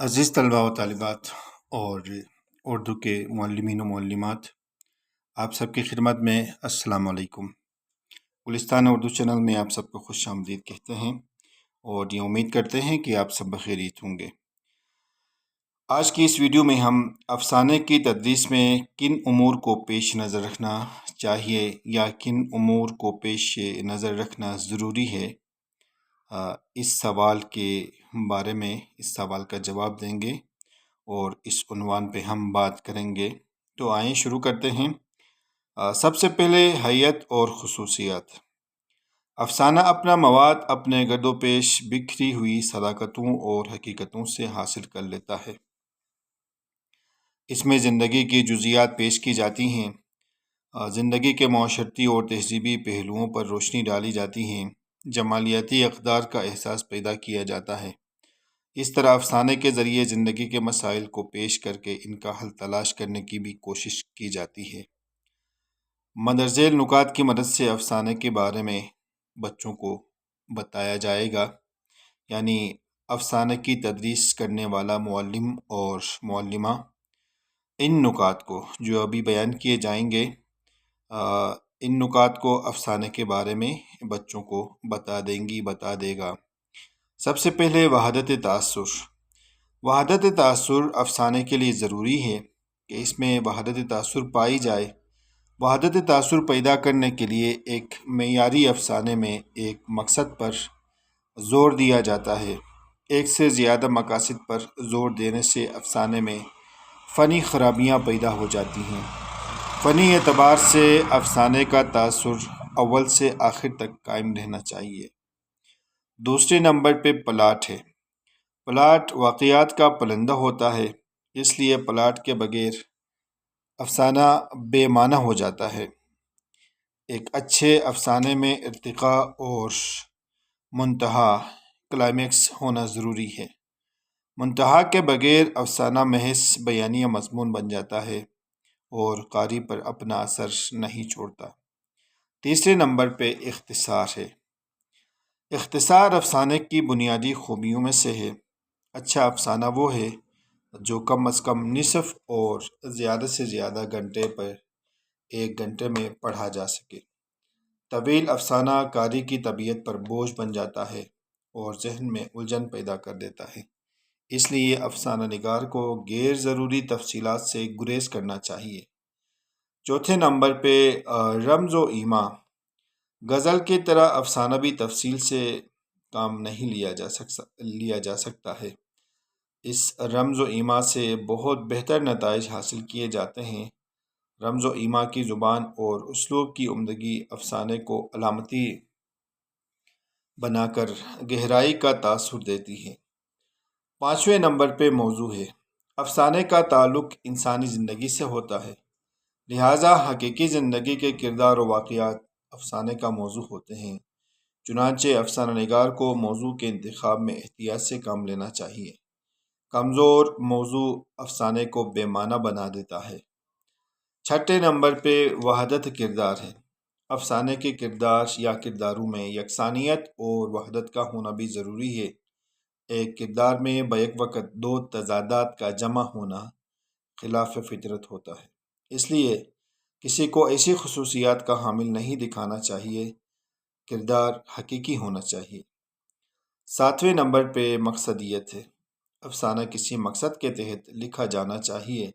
عزیز طلباء و طالبات اور اردو کے معلمین و معلمات، آپ سب کی خدمت میں السلام علیکم۔ گلستان اردو چینل میں آپ سب کو خوش آمدید کہتے ہیں اور یہ امید کرتے ہیں کہ آپ سب بخیریت ہوں گے۔ آج کی اس ویڈیو میں ہم افسانے کی تدریس میں کن امور کو پیش نظر رکھنا چاہیے یا کن امور کو پیش نظر رکھنا ضروری ہے، اس سوال کے بارے میں اس سوال کا جواب دیں گے اور اس عنوان پہ ہم بات کریں گے۔ تو آئیں شروع کرتے ہیں۔ سب سے پہلے حیت اور خصوصیات۔ افسانہ اپنا مواد اپنے گرد و پیش بکھری ہوئی صداقتوں اور حقیقتوں سے حاصل کر لیتا ہے۔ اس میں زندگی کی جزیات پیش کی جاتی ہیں، زندگی کے معاشرتی اور تہذیبی پہلوؤں پر روشنی ڈالی جاتی ہیں، جمالیاتی اقدار کا احساس پیدا کیا جاتا ہے۔ اس طرح افسانے کے ذریعے زندگی کے مسائل کو پیش کر کے ان کا حل تلاش کرنے کی بھی کوشش کی جاتی ہے۔ مندرذیل نکات کی مدد سے افسانے کے بارے میں بچوں کو بتایا جائے گا، یعنی افسانے کی تدریس کرنے والا معلم اور معلمہ ان نکات کو جو ابھی بیان کیے جائیں گے، ان نکات کو افسانے کے بارے میں بچوں کو بتا دے گا۔ سب سے پہلے وحدت تاثر۔ وحدت تاثر افسانے کے لیے ضروری ہے کہ اس میں وحدت تاثر پائی جائے۔ وحدت تاثر پیدا کرنے کے لیے ایک معیاری افسانے میں ایک مقصد پر زور دیا جاتا ہے۔ ایک سے زیادہ مقاصد پر زور دینے سے افسانے میں فنی خرابیاں پیدا ہو جاتی ہیں۔ فنی اعتبار سے افسانے کا تاثر اول سے آخر تک قائم رہنا چاہیے۔ دوسرے نمبر پہ پلاٹ ہے۔ پلاٹ واقعات کا پلندہ ہوتا ہے، اس لیے پلاٹ کے بغیر افسانہ بے معنی ہو جاتا ہے۔ ایک اچھے افسانے میں ارتقاء اور منتہا کلائمیکس ہونا ضروری ہے۔ منتہا کے بغیر افسانہ محض بیانیہ مضمون بن جاتا ہے اور قاری پر اپنا اثر نہیں چھوڑتا۔ تیسرے نمبر پہ اختصار ہے۔ اختصار افسانے کی بنیادی خوبیوں میں سے ہے۔ اچھا افسانہ وہ ہے جو کم از کم نصف اور زیادہ سے زیادہ گھنٹے پر 1 گھنٹے میں پڑھا جا سکے۔ طویل افسانہ قاری کی طبیعت پر بوجھ بن جاتا ہے اور ذہن میں الجھن پیدا کر دیتا ہے، اس لیے افسانہ نگار کو غیر ضروری تفصیلات سے گریز کرنا چاہیے۔ چوتھے نمبر پہ رمز و ایما۔ غزل کی طرح افسانہ بھی تفصیل سے کام نہیں لیا جا سکتا ہے۔ اس رمز و ایما سے بہت بہتر نتائج حاصل کیے جاتے ہیں۔ رمز و ایما کی زبان اور اسلوب کی عمدگی افسانے کو علامتی بنا کر گہرائی کا تاثر دیتی ہے۔ پانچویں نمبر پہ موضوع ہے۔ افسانے کا تعلق انسانی زندگی سے ہوتا ہے، لہٰذا حقیقی زندگی کے کردار و واقعات افسانے کا موضوع ہوتے ہیں۔ چنانچہ افسانہ نگار کو موضوع کے انتخاب میں احتیاط سے کام لینا چاہیے۔ کمزور موضوع افسانے کو بے معنی بنا دیتا ہے۔ چھٹے نمبر پہ وحدت کردار ہے۔ افسانے کے کردار یا کرداروں میں یکسانیت اور وحدت کا ہونا بھی ضروری ہے۔ ایک کردار میں بیک وقت 2 تضادات کا جمع ہونا خلاف فطرت ہوتا ہے، اس لیے کسی کو ایسی خصوصیات کا حامل نہیں دکھانا چاہیے۔ کردار حقیقی ہونا چاہیے۔ 7ویں نمبر پہ مقصدیت ہے۔ افسانہ کسی مقصد کے تحت لکھا جانا چاہیے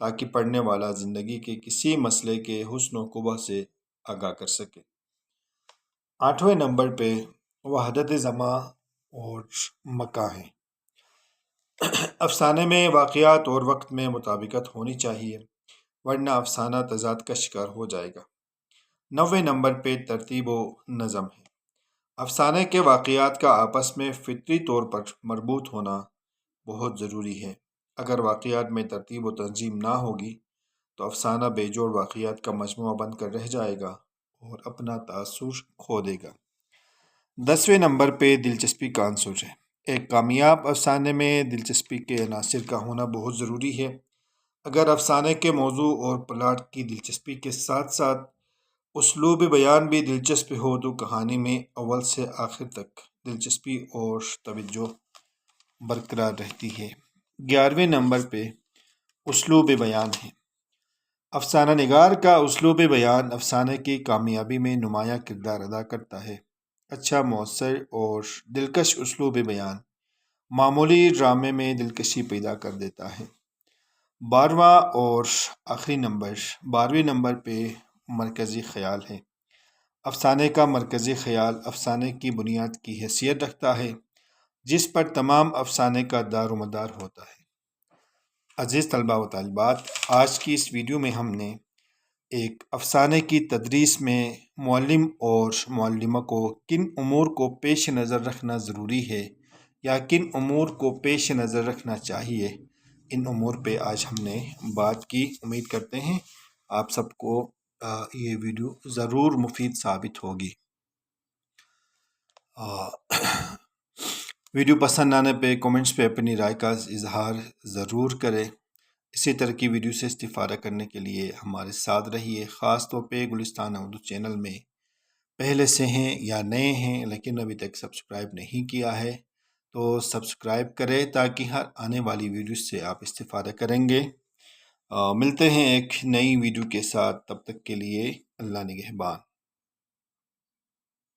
تاکہ پڑھنے والا زندگی کے کسی مسئلے کے حسن و قبح سے آگاہ کر سکے۔ 8ویں نمبر پہ وحدت زمان اور مکان ہے۔ افسانے میں واقعات اور وقت میں مطابقت ہونی چاہیے، ورنہ افسانہ تضاد کا شکار ہو جائے گا۔ 9ویں نمبر پہ ترتیب و نظم ہے۔ افسانے کے واقعات کا آپس میں فطری طور پر مربوط ہونا بہت ضروری ہے۔ اگر واقعات میں ترتیب و تنظیم نہ ہوگی تو افسانہ بے جوڑ واقعات کا مجموعہ بن کر رہ جائے گا اور اپنا تاثر کھو دے گا۔ 10ویں نمبر پہ دلچسپی کا عنصر ہے۔ ایک کامیاب افسانے میں دلچسپی کے عناصر کا ہونا بہت ضروری ہے۔ اگر افسانے کے موضوع اور پلاٹ کی دلچسپی کے ساتھ ساتھ اسلوب بیان بھی دلچسپ ہو تو کہانی میں اول سے آخر تک دلچسپی اور توجہ برقرار رہتی ہے۔ 11ویں نمبر پہ اسلوب بیان ہے۔ افسانہ نگار کا اسلوب بیان افسانے کی کامیابی میں نمایاں کردار ادا کرتا ہے۔ اچھا، مؤثر اور دلکش اسلوب بیان معمولی ڈرامے میں دلکشی پیدا کر دیتا ہے۔ 12واں اور آخری نمبر 12ویں نمبر پہ مرکزی خیال ہے۔ افسانے کا مرکزی خیال افسانے کی بنیاد کی حیثیت رکھتا ہے، جس پر تمام افسانے کا دار و مدار ہوتا ہے۔ عزیز طلباء و طالبات، آج کی اس ویڈیو میں ہم نے ایک افسانے کی تدریس میں معلم اور معلمہ کو کن امور کو پیش نظر رکھنا ضروری ہے یا کن امور کو پیش نظر رکھنا چاہیے، ان امور پہ آج ہم نے بات کی۔ امید کرتے ہیں آپ سب کو یہ ویڈیو ضرور مفید ثابت ہوگی۔ ویڈیو پسند آنے پہ کومنٹس پہ اپنی رائے کا اظہار ضرور کریں۔ اسی طرح کی ویڈیو سے استفادہ کرنے کے لیے ہمارے ساتھ رہیے۔ خاص طور پہ گلستان اردو چینل میں پہلے سے ہیں یا نئے ہیں لیکن ابھی تک سبسکرائب نہیں کیا ہے تو سبسکرائب کریں تاکہ ہر آنے والی ویڈیو سے آپ استفادہ کریں گے۔ ملتے ہیں ایک نئی ویڈیو کے ساتھ، تب تک کے لیے اللہ نگہبان۔